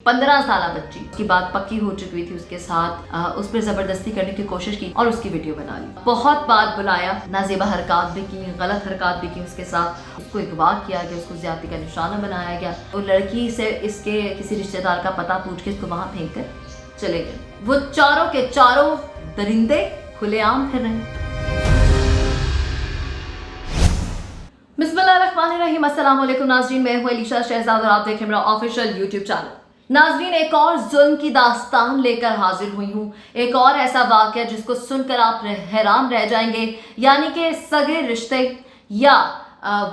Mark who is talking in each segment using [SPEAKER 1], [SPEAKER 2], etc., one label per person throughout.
[SPEAKER 1] 15 साल बच्ची की बात पक्की हो चुकी थी उसके साथ, उस पर जबरदस्ती करने की कोशिश की और उसकी वीडियो बना ली। बहुत बार बुलाया, नाजेबा हरकत भी की, गलत हरकत भी की उसके साथ, उसको अगवा किया गया, उसको ज्यादती का निशाना बनाया गया। तो लड़की से इसके किसी रिश्तेदार का पता पूछ के इसको वहां फेंक कर चले गए। वो चारों के चारों दरिंदे खुलेआम फिर रहे। बिस्मिल्लाहिर्रहमानिर्रहीम, अस्सलाम वालेकुम नाज़रीन, मैं हूं अलीशा शहजाद और आप देख रहे हैं मेरा ऑफिशियल यूट्यूब चैनल। नाज़रीन, एक और जुल्म की दास्तान लेकर हाजिर हुई हूँ। एक और ऐसा वाक़या जिसको सुनकर आप हैरान रह जाएंगे, यानी कि सगे रिश्ते या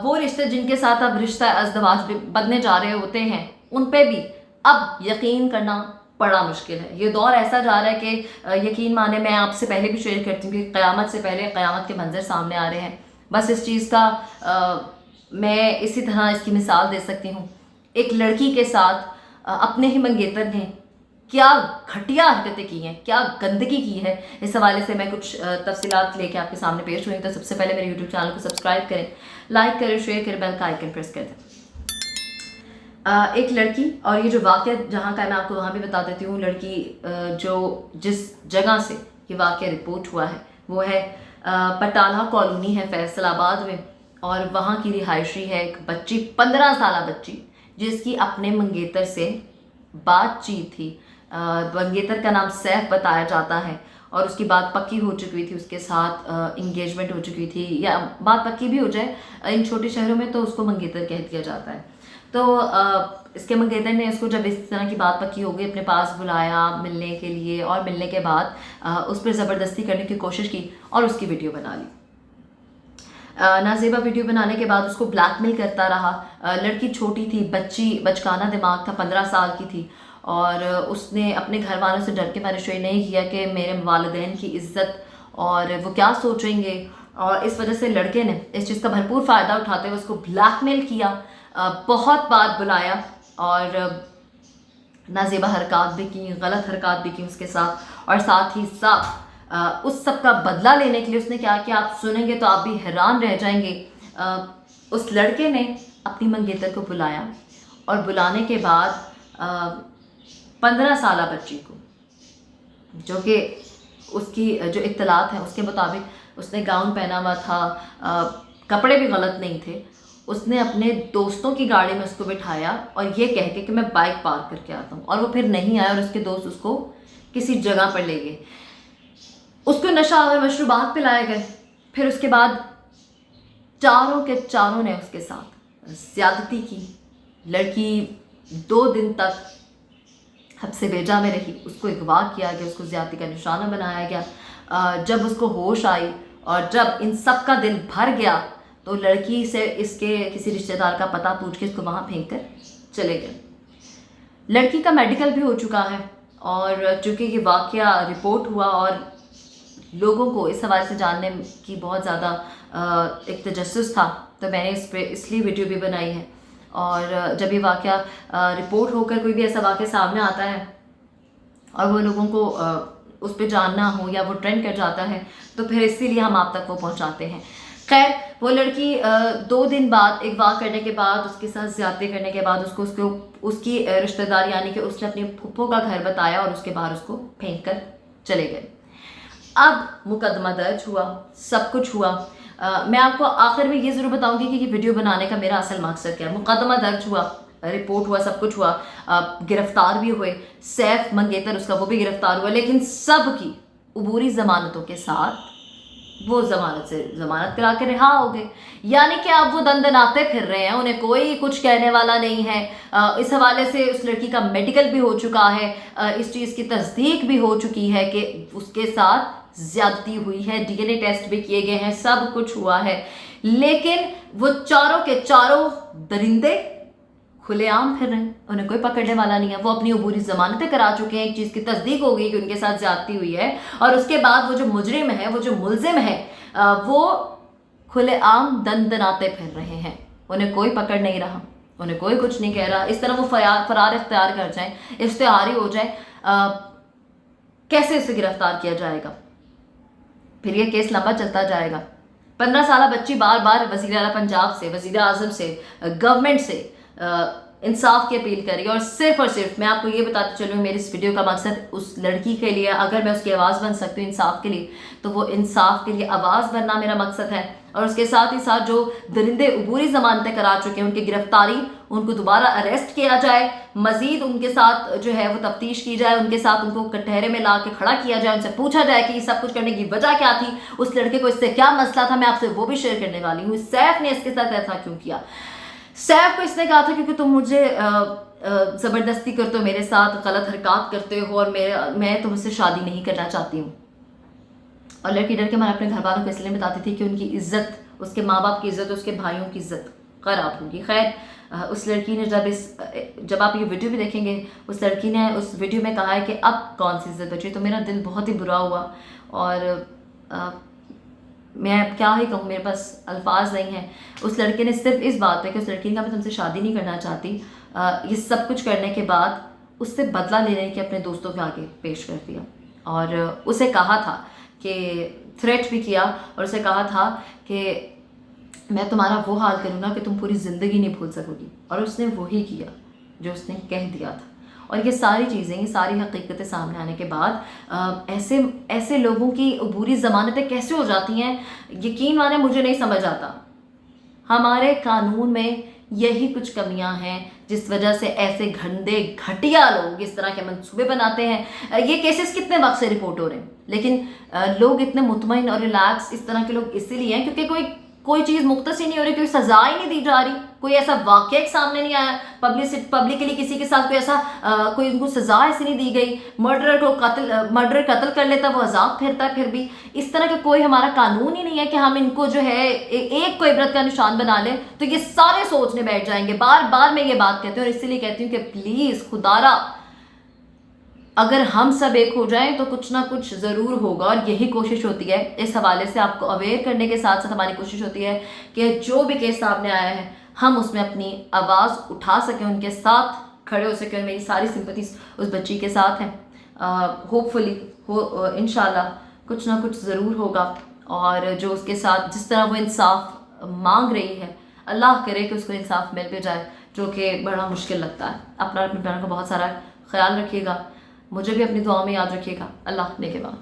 [SPEAKER 1] वो रिश्ते जिनके साथ अब रिश्ता अज़दवाज बनने जा रहे होते हैं, उन पे भी अब यकीन करना बड़ा मुश्किल है। ये दौर ऐसा जा रहा है कि यकीन माने, मैं आपसे पहले भी शेयर करती हूँ कि क़यामत से पहले क़यामत के मंजर सामने आ रहे हैं। बस इस चीज़ का मैं इसी तरह इसकी मिसाल दे सकती हूँ। एक लड़की के साथ अपने ही मंगेतर ने क्या घटिया हरकतें की हैं, क्या गंदगी की है, इस हवाले से मैं कुछ तफसीलात लेके आपके सामने पेश हुई। तो सबसे पहले मेरे यूट्यूब चैनल को सब्सक्राइब करें, लाइक करें, शेयर करें, बेल का आइकन प्रेस कर दें। एक लड़की, और ये जो वाक़या जहाँ का है मैं आपको वहाँ भी बता देती हूँ। लड़की जो जिस जगह से ये वाक़या रिपोर्ट हुआ है वो है पटाला कॉलोनी है फैसलाबाद में, और वहाँ की रिहायशी है एक बच्ची, 15 साल बच्ची, जिसकी अपने मंगेतर से बातचीत थी। मंगेतर का नाम सैफ बताया जाता है और उसकी बात पक्की हो चुकी थी, उसके साथ इंगेजमेंट हो चुकी थी, या बात पक्की भी हो जाए इन छोटे शहरों में तो उसको मंगेतर कह दिया जाता है। तो इसके मंगेतर ने इसको जब इस तरह की बात पक्की हो गई अपने पास बुलाया मिलने के लिए, और मिलने के बाद उस पर ज़बरदस्ती करने की कोशिश की और उसकी वीडियो बना ली। नाजेबा वीडियो बनाने के बाद उसको ब्लैकमेल करता रहा। लड़की छोटी थी, बच्ची, बचकाना दिमाग था, 15 साल की थी, और उसने अपने घर वालों से डर के मारे शो नहीं किया कि मेरे वालिदैन की इज़्ज़त और वो क्या सोचेंगे, और इस वजह से लड़के ने इस चीज़ का भरपूर फ़ायदा उठाते हुए उसको ब्लैकमेल किया। बहुत बार बुलाया और नाजेबा हरकत भी की, गलत हरकत भी की उसके साथ, और साथ ही साथ उस सब का बदला लेने के लिए उसने क्या किया, आप सुनेंगे तो आप भी हैरान रह जाएंगे। उस लड़के ने अपनी मंगेतर को बुलाया और बुलाने के बाद 15 साल बच्ची को, जो कि उसकी जो इत्तलात है उसके मुताबिक उसने गाउन पहना हुआ था, कपड़े भी गलत नहीं थे, उसने अपने दोस्तों की गाड़ी में उसको बिठाया और ये कह के कि मैं बाइक पार्क करके आता हूँ, और वो फिर नहीं आया और उसके दोस्त उसको किसी जगह पर ले गए। उसको नशा और मशरूबात पिलाए गए। फिर उसके बाद चारों के चारों ने उसके साथ ज़्यादती की। लड़की 2 दिन तक हब्से बेजा में रही, उसको अगवा किया गया, उसको ज़्यादती का निशाना बनाया गया। जब उसको होश आई और जब इन सब का दिल भर गया तो लड़की से इसके किसी रिश्तेदार का पता पूछ के इसको वहाँ फेंक कर चले गए। लड़की का मेडिकल भी हो चुका है, और चूँकि ये वाक़या रिपोर्ट हुआ और लोगों को इस हवाले से जानने की बहुत ज़्यादा एक तजस्सुस था, तो मैंने इस पर इसलिए वीडियो भी बनाई है। और जब ये वाक़या रिपोर्ट होकर कोई भी ऐसा वाक़या सामने आता है और वो लोगों को उस पर जानना हो या वो ट्रेंड कर जाता है, तो फिर इसीलिए हम आप तक वो पहुंचाते हैं। खैर, वो लड़की 2 दिन बाद अगवा करने के बाद, उसके साथ ज़्यादती करने के बाद उसकी रिश्तेदार, यानी कि उसने अपनी फुप्पो का घर बताया और उसके बाहर उसको फेंक कर चले गए। अब मुकदमा दर्ज हुआ, सब कुछ हुआ। मैं आपको आखिर में ये ज़रूर बताऊंगी कि ये वीडियो बनाने का मेरा असल मकसद क्या है। मुकदमा दर्ज हुआ, रिपोर्ट हुआ, सब कुछ हुआ, गिरफ्तार भी हुए। सैफ मंगेतर उसका, वो भी गिरफ्तार हुआ, लेकिन सब की अबूरी ज़मानतों के साथ वो ज़मानत करा के रिहा हो गए। यानी कि अब वो दंदनाते फिर रहे हैं, उन्हें कोई कुछ कहने वाला नहीं है। इस हवाले से उस लड़की का मेडिकल भी हो चुका है, इस चीज़ की तस्दीक भी हो चुकी है कि उसके साथ ज़्यादती हुई है, डीएनए टेस्ट भी किए गए हैं, सब कुछ हुआ है। लेकिन वो चारों के चारों दरिंदे खुलेआम फिर रहे हैं, उन्हें कोई पकड़ने वाला नहीं है। वो अपनी अबूरी ज़मानतें करा चुके हैं, एक चीज़ की तस्दीक हो गई कि उनके साथ ज़्यादती हुई है, और उसके बाद वो जो मुजरिम है, वो जो मुलजिम है, वो खुलेआम दंदनाते फिर रहे हैं। उन्हें कोई पकड़ नहीं रहा, उन्हें कोई कुछ नहीं कह रहा। इस तरह वो फरार इख्तियार कर जाए, इश्तिहारी हो जाए, कैसे इसे गिरफ्तार किया जाएगा? फिर ये केस लंबा चलता जाएगा। 15 साल बच्ची बार बार वज़ीर आला पंजाब से, वज़ीर आज़म से, गवर्नमेंट से انصاف کی اپیل کری. اور صرف میں آپ کو یہ بتاتی چلوں میری اس ویڈیو کا مقصد اس لڑکی کے لیے، اگر میں اس کی آواز بن سکتی ہوں انصاف کے لیے تو وہ انصاف کے لیے آواز بننا میرا مقصد ہے. اور اس کے ساتھ ہی ساتھ جو درندے عبوری ضمانتیں کرا چکے ہیں ان کی گرفتاری، ان کو دوبارہ اریسٹ کیا جائے، مزید ان کے ساتھ جو ہے وہ تفتیش کی جائے، ان کے ساتھ ان کو کٹہرے میں لا کے کھڑا کیا جائے، ان سے پوچھا جائے کہ یہ سب کچھ کرنے کی وجہ کیا تھی، اس لڑکے کو اس سے کیا مسئلہ تھا. میں آپ سے وہ بھی شیئر کرنے والی ہوں. سیف نے اس کے ساتھ ایسا کیوں کیا؟ سیف کو اس نے کہا تھا کیونکہ تم مجھے زبردستی کرتے ہو، میرے ساتھ غلط حرکات کرتے ہو اور میں تم سے شادی نہیں کرنا چاہتی ہوں. اور لڑکی ڈر کے مارے اپنے گھر والوں کو اس لیے بتاتی تھی کہ ان کی عزت، اس کے ماں باپ کی عزت، اس کے بھائیوں کی عزت خراب ہوگی. خیر اس لڑکی نے جب آپ یہ ویڈیو بھی دیکھیں گے، اس لڑکی نے اس ویڈیو میں کہا ہے کہ اب کون سی عزت بچی. تو میرا دل بہت ہی برا ہوا اور میں اب کیا ہی کہوں، میرے پاس الفاظ نہیں ہیں. اس لڑکے نے صرف اس بات پہ کہ اس لڑکی نے کہا میں تم سے شادی نہیں کرنا چاہتی، یہ سب کچھ کرنے کے بعد اس سے بدلہ لینے کے اپنے دوستوں کے آگے پیش کر دیا. اور اسے کہا تھا کہ تھریٹ بھی کیا اور اسے کہا تھا کہ میں تمہارا وہ حال کروں گا کہ تم پوری زندگی نہیں بھول سکو گی. اور اس نے وہی کیا جو اس نے کہہ دیا تھا. اور یہ ساری چیزیں، یہ ساری حقیقتیں سامنے آنے کے بعد ایسے لوگوں کی عبوری ضمانتیں کیسے ہو جاتی ہیں، یقین مانے مجھے نہیں سمجھ آتا. ہمارے قانون میں یہی کچھ کمیاں ہیں جس وجہ سے ایسے گھنڈے گھٹیا لوگ اس طرح کے منصوبے بناتے ہیں. یہ کیسز کتنے وقت سے رپورٹ ہو رہے ہیں، لیکن لوگ اتنے مطمئن اور ریلیکس اس طرح کے لوگ اسی لیے ہیں کیونکہ کوئی چیز مختص ہی نہیں ہو رہی، کوئی سزا ہی نہیں دی جا رہی، کوئی ایسا واقعہ سامنے نہیں آیا پبلکلی کسی کے ساتھ کوئی ان کو سزا ایسی نہیں دی گئی. مرڈر قتل کر لیتا وہ عذاب پھرتا ہے. پھر بھی اس طرح کا کوئی ہمارا قانون ہی نہیں ہے کہ ہم ان کو جو ہے ایک کو عبرت کا نشان بنا لیں تو یہ سارے سوچنے بیٹھ جائیں گے. بار بار میں یہ بات کہتی ہوں اور اسی لیے کہتی ہوں کہ پلیز خدارا اگر ہم سب ایک ہو جائیں تو کچھ نہ کچھ ضرور ہوگا. اور یہی کوشش ہوتی ہے اس حوالے سے آپ کو اویئر کرنے کے ساتھ ساتھ ہماری کوشش ہوتی ہے کہ جو بھی کیس سامنے آیا ہے ہم اس میں اپنی آواز اٹھا سکیں، ان کے ساتھ کھڑے ہو سکیں. اور میری ساری سمپتیز اس بچی کے ساتھ ہیں. ہوپ فلی انشاءاللہ کچھ نہ کچھ ضرور ہوگا. اور جو اس کے ساتھ جس طرح وہ انصاف مانگ رہی ہے، اللہ کرے کہ اس کو انصاف مل بھی جائے، جو کہ بڑا مشکل لگتا ہے. اپنا اپنے بہنوں کو بہت سارا خیال رکھیے گا، مجھے بھی اپنی دعاؤں میں یاد رکھیے گا. اللہ نگہبان.